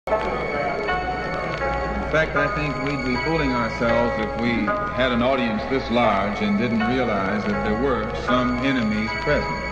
In fact, I think we'd be fooling ourselves if we had an audience this large and didn't realize that there were some enemies present.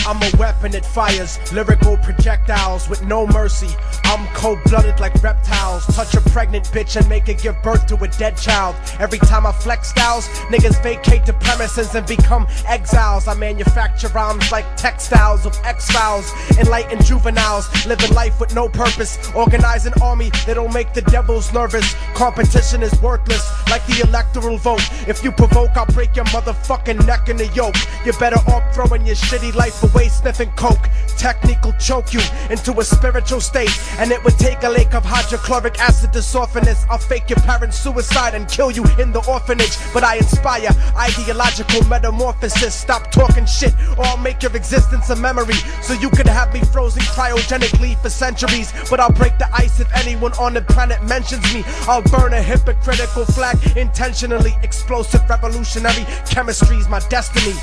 I'm a weapon that fires lyrical projectiles with no mercy. I'm cold-blooded like reptiles. Touch a pregnant bitch and make her give birth to a dead child. Every time I flex styles, niggas vacate the premises and become exiles. I manufacture rhymes like textiles of X-Files. Enlightened juveniles, living life with no purpose. Organize an army that'll make the devils nervous. Competition is worthless, like the electoral vote. If you provoke, I'll break your motherfucking neck in the yoke. You're better off throwing your shitty life away sniffing coke. Technique will choke you into a spiritual state, and it would take a lake of hydrochloric acid to soften this. I'll fake your parents' suicide and kill you in the orphanage, but I inspire ideological metamorphosis. Stop talking shit or I'll make your existence a memory, so you could have me frozen cryogenically for centuries. But I'll break the ice if anyone on the planet mentions me. I'll burn a hypocritical flag intentionally. Explosive revolutionary chemistry's my destiny.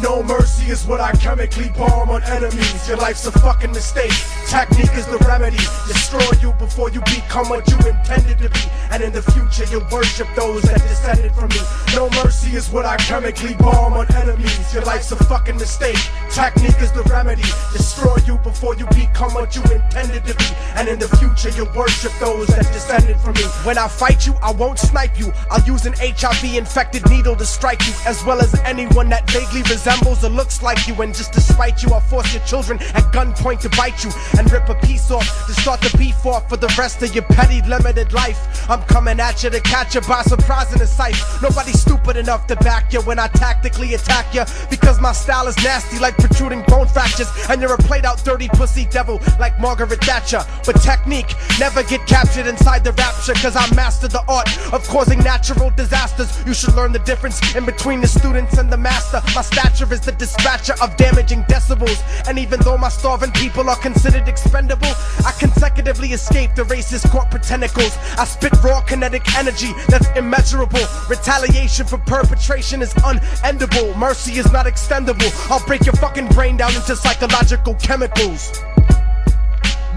No mercy is what I chemically bomb on enemies. Your life's a fucking mistake. Technique is the remedy. Destroy you before you become what you intended to be. And in the future you'll worship those that descended from me. No mercy is what I chemically bomb on enemies. Your life's a fucking mistake. Technique is the remedy. Destroy you before you become what you intended to be. And in the future you'll worship those that descended from me. When I fight you, I won't snipe you. I'll use an HIV-infected needle to strike you, as well as anyone that vaguely resembles or looks like you. And just to spite you, I'll force your children at gunpoint to bite you and rip a piece off to start the beef off for the rest of your petty limited life. I'm coming at you to catch you by surprise in a sight. Nobody's stupid enough to back you when I tactically attack you, because my style is nasty like protruding bone fractures, and you're a played out dirty pussy devil like Margaret Thatcher. But technique never get captured inside the rapture, cause I master the art of causing natural disasters. You should learn the difference in between the students and the master. My stature is the dispatcher of damaging decibels, and even though my starving people are considered expendable, I consecutively escape the racist corporate tentacles. I spit raw kinetic energy that's immeasurable. Retaliation for perpetration is unendable. Mercy is not extendable. I'll break your fucking brain down into psychological chemicals.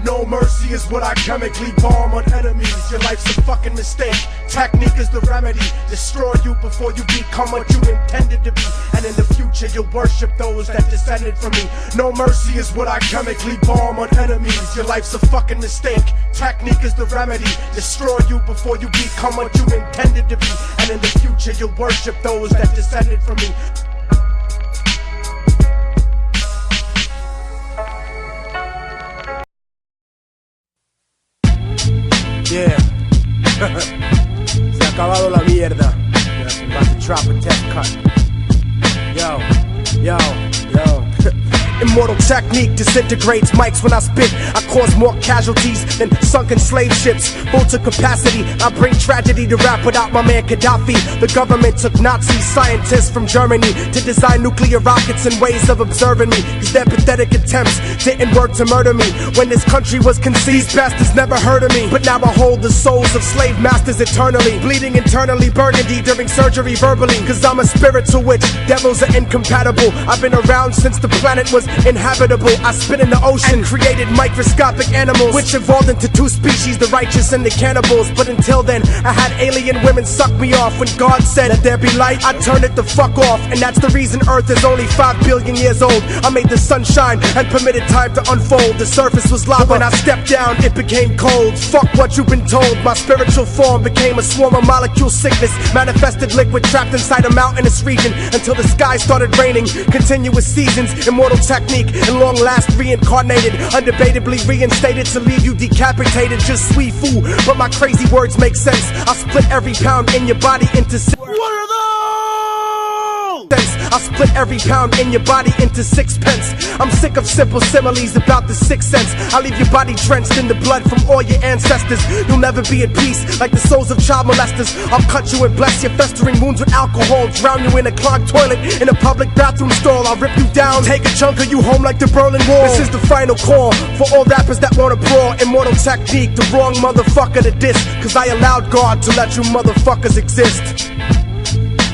No mercy is what I chemically bomb on enemies. Your life's a fucking mistake. Technique is the remedy. Destroy you before you become what you intended to be. And in the future you'll worship those that descended from me. No mercy is what I chemically bomb on enemies. Your life's a fucking mistake. Technique is the remedy. Destroy you before you become what you intended to be. And in the future you'll worship those that descended from me. Yeah. Se ha acabado la mierda. About to drop a test cut. Yo, yo, yo. Immortal technique disintegrates mics when I spit. I cause more casualties than sunken slave ships. Full to capacity, I bring tragedy to rap without my man Gaddafi. The government took Nazi scientists from Germany to design nuclear rockets and ways of observing me, cause their pathetic attempts didn't work to murder me. When this country was conceived, these bastards never heard of me. But now I hold the souls of slave masters eternally, bleeding internally burgundy during surgery verbally, cause I'm a spiritual witch. Devils are incompatible. I've been around since the planet was inhabitable. I spit in the ocean and created microscopic animals, which evolved into two species, the righteous and the cannibals. But until then, I had alien women suck me off. When God said that there be light, I turned it the fuck off. And that's the reason Earth is only 5 billion years old. I made the sun shine and permitted time to unfold. The surface was lava, but when I stepped down, it became cold. Fuck what you've been told. My spiritual form became a swarm of molecule sickness, manifested liquid trapped inside a mountainous region, until the sky started raining. Continuous seasons, immortal technique, and long last reincarnated, undebatably reinstated to leave you decapitated. Just sweet food, but my crazy words make sense. I split every pound in your body into what are those? I split every pound in your body into 6 pence. I'm sick of simple similes about the 6th sense. I'll leave your body drenched in the blood from all your ancestors. You'll never be at peace like the souls of child molesters. I'll cut you and bless your festering wounds with alcohol, drown you in a clogged toilet in a public bathroom stall. I'll rip you down, take a chunk of you home like the Berlin Wall. This is the final call for all rappers that wanna brawl. Immortal technique, the wrong motherfucker to diss, cause I allowed God to let you motherfuckers exist.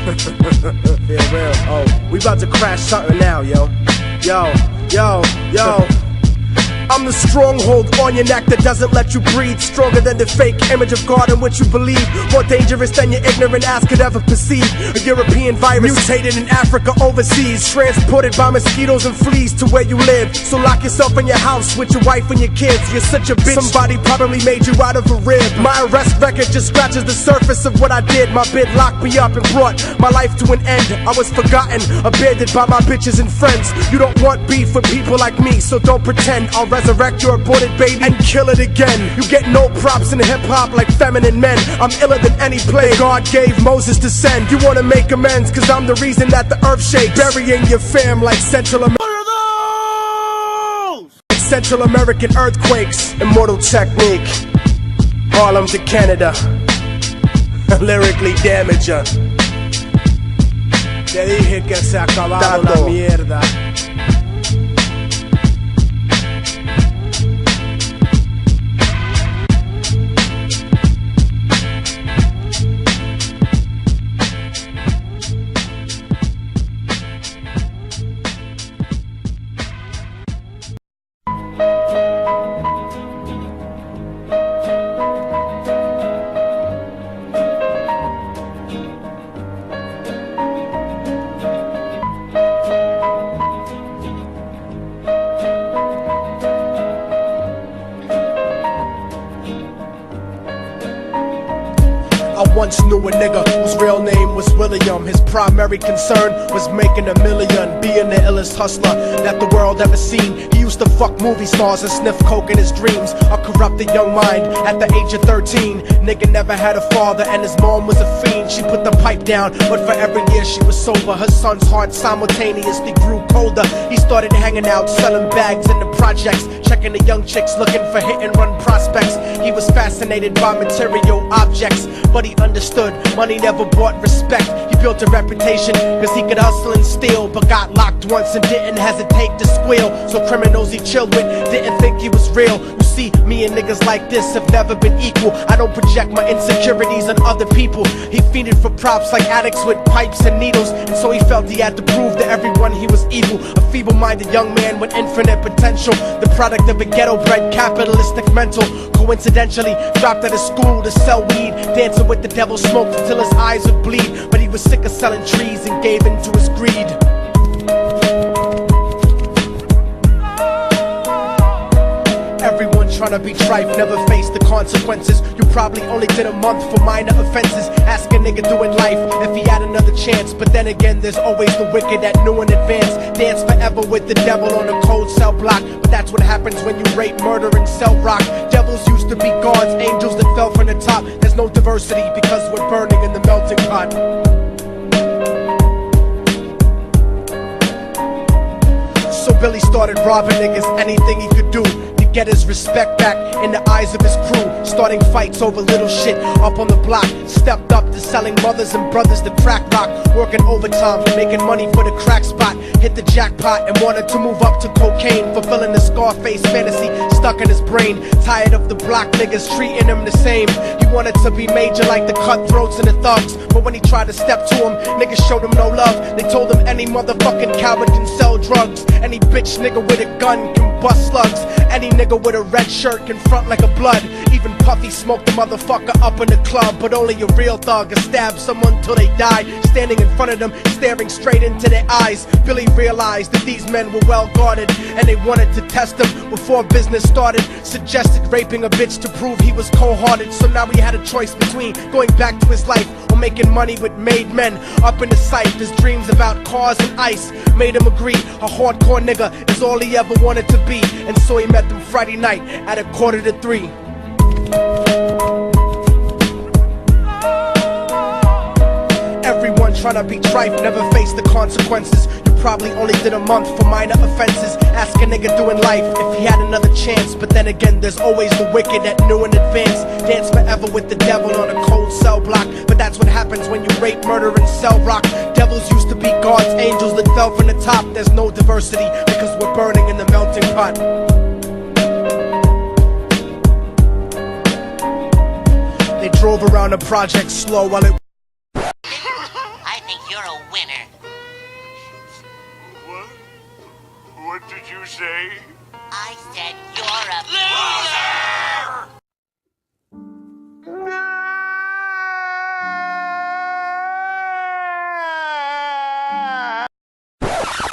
Feel real. Oh, we about to crash something now, yo. Yo. I'm the stronghold on your neck that doesn't let you breathe. Stronger than the fake image of God in which you believe. More dangerous than your ignorant ass could ever perceive. A European virus mutated in Africa overseas, transported by mosquitoes and fleas to where you live. So lock yourself in your house with your wife and your kids. You're such a bitch, somebody probably made you out of a rib. My arrest record just scratches the surface of what I did. My bid locked me up and brought my life to an end. I was forgotten, abandoned by my bitches and friends. You don't want beef with people like me, so don't pretend. I'll resurrect your aborted baby and kill it again. You get no props in hip-hop like feminine men. I'm iller than any plague God gave Moses to send. You wanna make amends cause I'm the reason that the earth shakes, burying your fam like Central American earthquakes. Immortal technique, Harlem to Canada. Lyrically damage ya. Te dije que se acababa la mierda. I once knew a nigga whose real name was William. His primary concern was making $1 million, being the illest hustler that the world ever seen. He used to fuck movie stars and sniff coke in his dreams. A corrupted young mind at the age of 13. Nigga never had a father and his mom was a fiend. She put the pipe down, but for every year she was sober, her son's heart simultaneously grew colder. He started hanging out, selling bags in the projects, checking the young chicks looking for hit and run prospects. He was fascinated by material objects, but he understood money never bought respect. He built a reputation cause he could hustle and steal, but got locked once and didn't hesitate to squeal. So criminals he chilled with didn't think he was real. You see, me and niggas like this have never been equal. I don't project my insecurities on other people. He fiended for props like addicts with pipes and needles, and so he felt he had to prove to everyone he was evil. A feeble-minded young man with infinite potential, the product of a ghetto-bred capitalistic mental. Coincidentally, dropped out of school to sell weed, dancing with the devil, smoked until his eyes would bleed. But he was sick of selling trees and gave in to his greed. Everyone tryna be trife, never face the consequences. You probably only did a month for minor offenses. Ask a nigga doing life if he had another chance. But then again, there's always the wicked that knew in advance. Dance forever with the devil on a cold cell block. But that's what happens when you rape, murder, and sell rock. Devils used to be gods, angels that fell from the top. There's no diversity because we're burning in the melting pot. So Billy started robbing niggas, anything he could do to get his respect back in the eyes of his crew. Starting fights over little shit up on the block. Stepped up to selling mothers and brothers to crack rock. Working overtime, making money for the crack spot. Hit the jackpot and wanted to move up to cocaine. Fulfilling the Scarface fantasy stuck in his brain. Tired of the block niggas treating him the same. He wanted to be major like the cutthroats and the thugs. But when he tried to step to him, niggas showed him no love. They told him any motherfucking coward can sell drugs. Any bitch nigga with a gun can bust slugs. Any nigga with a red shirt can front like a blood. Even Puffy smoked the motherfucker up in the club. But only a real thug can stab someone till they die. Standing in front of them, staring straight into their eyes, Billy realized that these men were well guarded, and they wanted to test him before business started. Suggested raping a bitch to prove he was cold-hearted. So now he had a choice between going back to his life or making money with made men. Up in the sight, his dreams about cars and ice made him agree a hardcore nigga is all he ever wanted to be. And so he met them Friday night at 2:45. Everyone tryna be trife, never face the consequences. You probably only did a month for minor offenses. Ask a nigga doing life if he had another chance. But then again, there's always the wicked that knew in advance. Dance forever with the devil on a cold cell block. But that's what happens when you rape, murder, and sell rock. Devils used to be gods, angels that fell from the top. There's no diversity because we're burning in the melting pot. They drove around the project slow while it I think What did you say? I said you're a loser!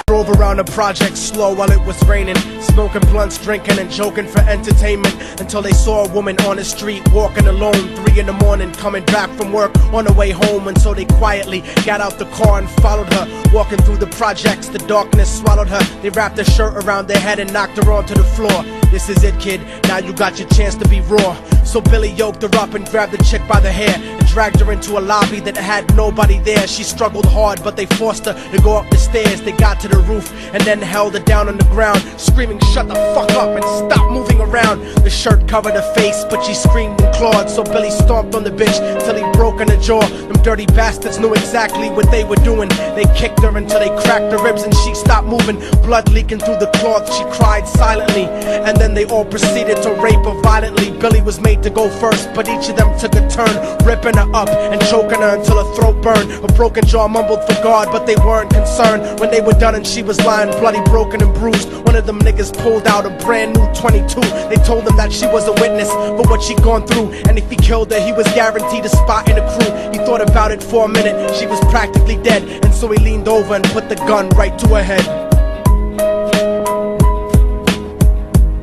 Drove around the project slow while it was raining, smoking blunts, drinking and joking for entertainment, until they saw a woman on the street walking alone, 3 in the morning, coming back from work on her way home. And so they quietly got out the car and followed her, walking through the projects. The darkness swallowed her. They wrapped her shirt around their head and knocked her onto the floor. This is it, kid, now you got your chance to be raw. So Billy yoked her up and grabbed the chick by the hair and dragged her into a lobby that had nobody there. She struggled hard, but they forced her to go up the stairs. They got to the roof and then held her down on the ground, screaming, "Shut the fuck up and stop moving around." The shirt covered her face, but she screamed and clawed. So Billy stomped on the bitch till he broke in her jaw. Them dirty bastards knew exactly what they were doing. They kicked her until they cracked her ribs and she stopped moving, blood leaking through the cloth. She cried silently, and then they all proceeded to rape her violently. Billy was made to go first, but each of them took a turn, ripping her up and choking her until her throat burned. Her broken jaw mumbled for God, but they weren't concerned. When they were done and she was lying bloody, broken and bruised, one of them niggas pulled out a brand new 22. They told him that she was a witness for what she'd gone through, and if he killed her, he was guaranteed a spot in the crew. He thought about it for a minute, she was practically dead, and so he leaned over and put the gun right to her head.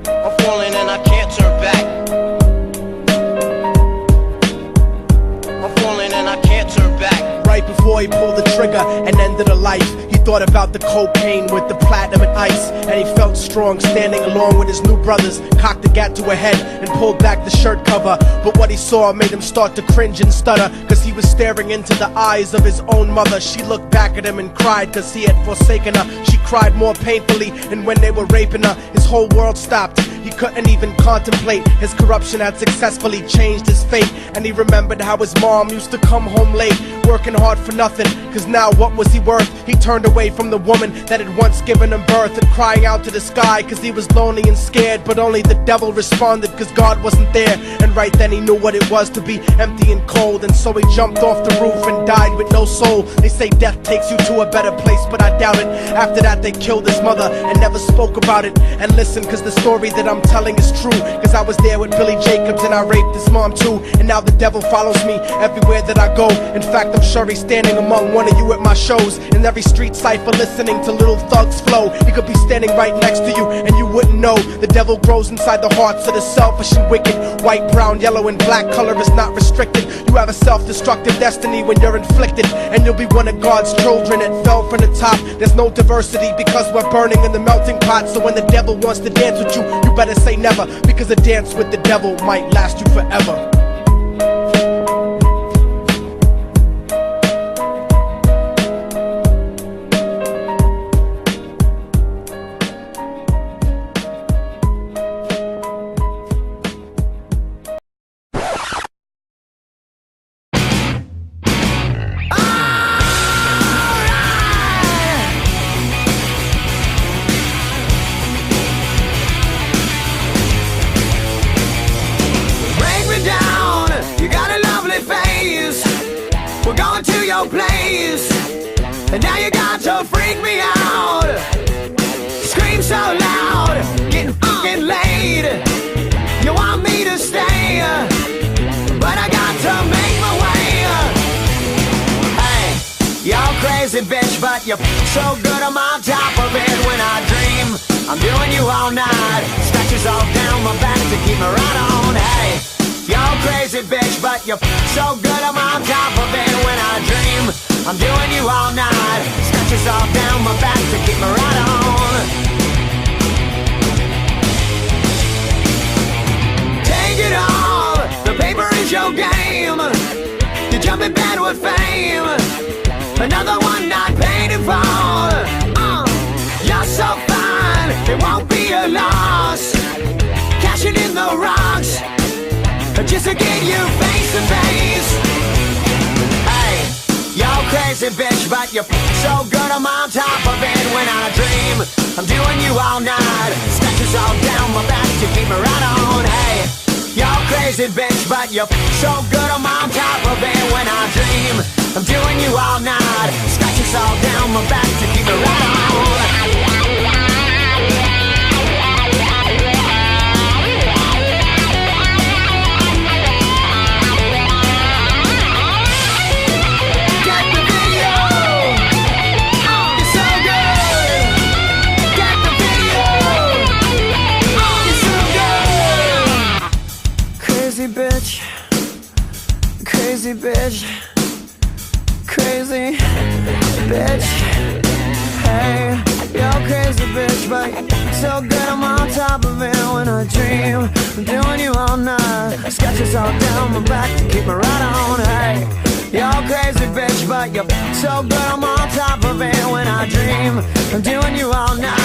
I'm falling and I can't turn back. I'm falling and I can't turn back. Right before he pulled the trigger and ended her life, he thought about the cocaine with the platinum and ice, and he felt strong standing along with his new brothers, cocked the gat to her head and pulled back the shirt cover. But what he saw made him start to cringe and stutter, cause he was staring into the eyes of his own mother. She looked back at him and cried cause he had forsaken her. She cried more painfully, and when they were raping her, his whole world stopped. He couldn't even contemplate. His corruption had successfully changed his fate, and he remembered how his mom used to come home late, working hard for nothing, cause now what was he worth? He turned away from the woman that had once given him birth, and crying out to the sky cause he was lonely and scared. But only the devil responded cause God wasn't there, and right then he knew what it was to be empty and cold. And so he jumped off the roof and died with no soul. They say death takes you to a better place, but I doubt it. After that they killed his mother and never spoke about it. And listen, cause the story that I'm telling is true, cause I was there with Billy Jacobs and I raped his mom too. And now the devil follows me everywhere that I go. In fact, I'm sure he's standing among one of you at my shows. In every street cipher listening to Little Thug's flow. He could be standing right next to you and you wouldn't know. The devil grows inside the hearts of the selfish and wicked. White, brown, yellow and black color is not restricted. You have a self-destructive destiny when you're inflicted, and you'll be one of God's children that fell from the top. There's no diversity because we're burning in the melting pot. So when the devil wants to dance with you, you better say never, because a dance with the devil might last you forever. Place, and now you got to freak me out. Scream so loud, getting fucking laid. You want me to stay, but I got to make my way. Hey, you're crazy bitch, but you're so good I'm on top of it. When I dream, I'm doing you all night. Scratches all down my back to keep me right on. Hey, you're crazy bitch, but you're so good I'm on top of it. When I dream, I'm doing you all night. Scratches all down my back to keep me right on. Take it all, the paper is your game. You jump in bed with fame. Another one not paid in full. You're so fine, it won't be a loss. Cashing in the rocks just to get you face to face. Hey, you're crazy bitch, but you're so good I'm on top of it. When I dream, I'm doing you all night. Scratches all down my back to keep me right on. Hey, you're crazy bitch, but you're so good I'm on top of it. When I dream, I'm doing you all night. Scratches all down my back to keep me right on. crazy bitch. Crazy bitch. Hey, you're crazy bitch, but so good I'm on top of it when I dream. I'm doing you all night. Sketches all down my back to keep me right on. Hey, you're crazy bitch, but you're so good I'm on top of it when I dream. I'm doing you all night.